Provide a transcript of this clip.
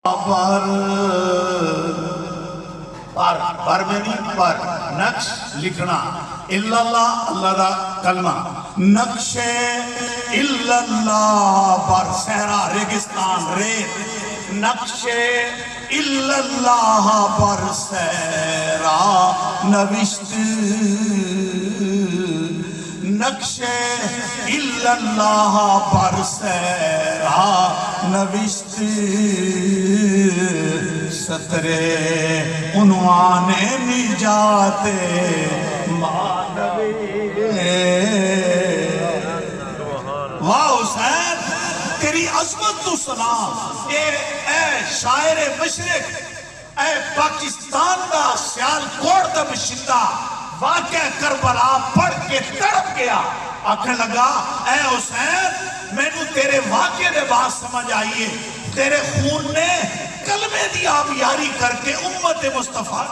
پر میں نہیں پر نقش لکھنا اللہ اللہ دا کلمہ نقش اللہ پر صحرا ریگستان ریت نقش اللہ پر صحرا نوشت نقش اللہ پر صحرا نوشت سترے عنوان نجات مانوی واہ حسین تیری عظمت تو سلام اے شاعر مشرق اے پاکستان دا سیال کوٹ دا بشندہ واقعہ کربلا پڑھ کے تڑپ گیا آکھنے لگا اے حسین میں نے تیرے واقعے دے بات سمجھ آئیے تیرے خون نے کلمے دی آبیاری کر کے امت مصطفیٰ